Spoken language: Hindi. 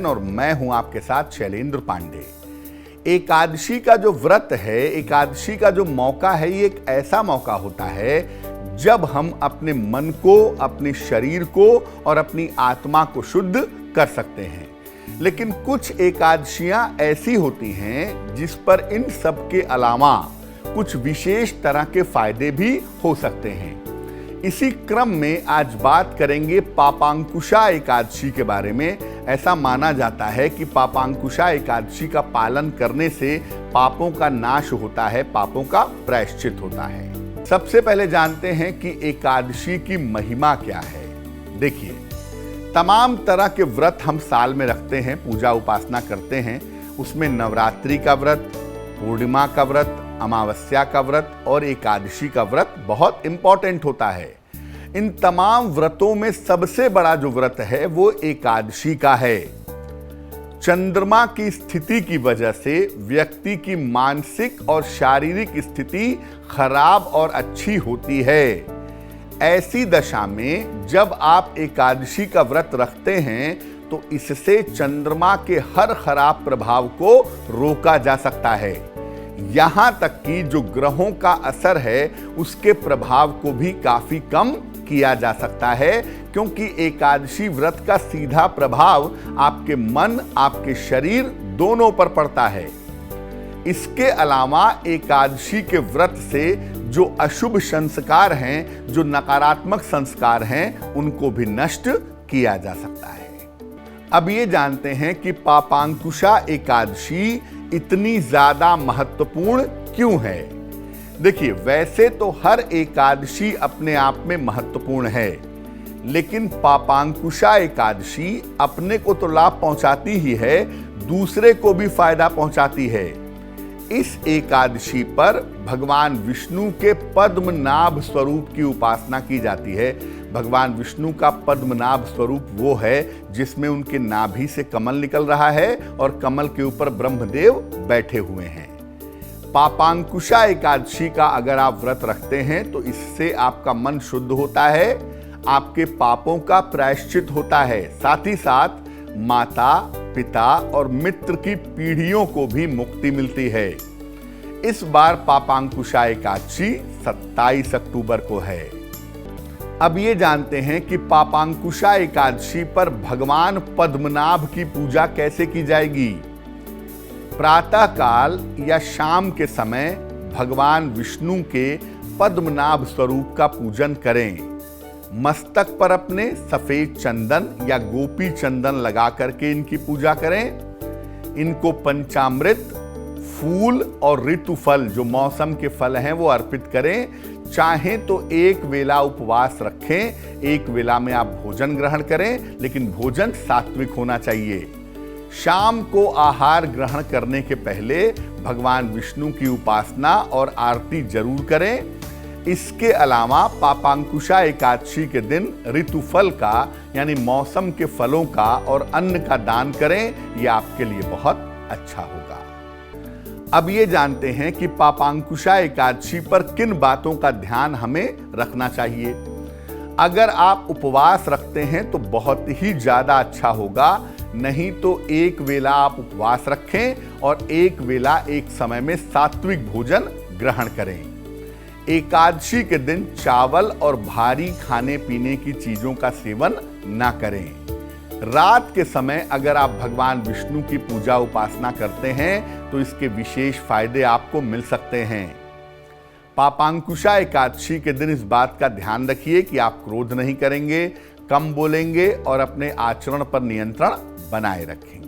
दर्शन और मैं हूं आपके साथ शैलेंद्र पांडे। एकादशी का जो व्रत है, एकादशी का जो मौका है, ये एक ऐसा मौका होता है जब हम अपने मन को, अपने शरीर को और अपनी आत्मा को शुद्ध कर सकते हैं। लेकिन कुछ एकादशियां ऐसी होती हैं जिस पर इन सब के अलावा कुछ विशेष तरह के फायदे भी हो सकते हैं। इसी क्रम में आज बात करेंगे पापांकुशा एकादशी के बारे में। ऐसा माना जाता है कि पापांकुशा एकादशी का पालन करने से पापों का नाश होता है, पापों का प्रायश्चित होता है। सबसे पहले जानते हैं कि एकादशी की महिमा क्या है। देखिए, तमाम तरह के व्रत हम साल में रखते हैं, पूजा उपासना करते हैं। उसमें नवरात्रि का व्रत, पूर्णिमा का व्रत, अमावस्या का व्रत और एकादशी का व्रत बहुत इंपॉर्टेंट होता है। इन तमाम व्रतों में सबसे बड़ा जो व्रत है वो एकादशी का है। चंद्रमा की स्थिति की वजह से व्यक्ति की मानसिक और शारीरिक स्थिति खराब और अच्छी होती है। ऐसी दशा में जब आप एकादशी का व्रत रखते हैं तो इससे चंद्रमा के हर खराब प्रभाव को रोका जा सकता है। यहां तक कि जो ग्रहों का असर है उसके प्रभाव को भी काफी कम किया जा सकता है, क्योंकि एकादशी व्रत का सीधा प्रभाव आपके मन, आपके शरीर दोनों पर पड़ता है। इसके अलावा एकादशी के व्रत से जो अशुभ संस्कार हैं, जो नकारात्मक संस्कार हैं, उनको भी नष्ट किया जा सकता है। अब ये जानते हैं कि पापांकुशा एकादशी इतनी ज्यादा महत्वपूर्ण क्यों है। देखिए, वैसे तो हर एकादशी अपने आप में महत्वपूर्ण है, लेकिन पापांकुशा एकादशी अपने को तो लाभ पहुंचाती ही है, दूसरे को भी फायदा पहुंचाती है। इस एकादशी पर भगवान विष्णु के पद्मनाभ स्वरूप की उपासना की जाती है। भगवान विष्णु का पद्मनाभ स्वरूप वो है जिसमें उनके नाभि से कमल निकल रहा है और कमल के ऊपर ब्रह्मदेव बैठे हुए हैं। पापांकुशा एकादशी का अगर आप व्रत रखते हैं तो इससे आपका मन शुद्ध होता है, आपके पापों का प्रायश्चित होता है, साथ ही साथ माता, पिता और मित्र की पीढ़ियों को भी मुक्ति मिलती है। इस बार पापांकुशा एकादशी 27 अक्टूबर को है। अब ये जानते हैं कि पापांकुशा एकादशी पर भगवान पद्मनाभ की पूजा कैसे की जाएगी। प्रातः काल या शाम के समय भगवान विष्णु के पद्मनाभ स्वरूप का पूजन करें। मस्तक पर अपने सफेद चंदन या गोपी चंदन लगा करके इनकी पूजा करें। इनको पंचामृत, फूल और ऋतु फल, जो मौसम के फल हैं, वो अर्पित करें। चाहें तो एक वेला उपवास रखें, एक वेला में आप भोजन ग्रहण करें, लेकिन भोजन सात्विक होना चाहिए। शाम को आहार ग्रहण करने के पहले भगवान विष्णु की उपासना और आरती जरूर करें। इसके अलावा पापांकुशा एकादशी के दिन ऋतुफल का, यानी मौसम के फलों का और अन्न का दान करें। यह आपके लिए बहुत अच्छा होगा। अब ये जानते हैं कि पापांकुशा एकादशी पर किन बातों का ध्यान हमें रखना चाहिए। अगर आप उपवास रखते हैं तो बहुत ही ज्यादा अच्छा होगा, नहीं तो एक वेला आप उपवास रखें और एक वेला एक समय में सात्विक भोजन ग्रहण करें। एकादशी के दिन चावल और भारी खाने पीने की चीजों का सेवन ना करें। रात के समय अगर आप भगवान विष्णु की पूजा उपासना करते हैं तो इसके विशेष फायदे आपको मिल सकते हैं। पापांकुशा एकादशी के दिन इस बात का ध्यान रखिए कि आप क्रोध नहीं करेंगे, कम बोलेंगे और अपने आचरण पर नियंत्रण बनाए रखेंगे।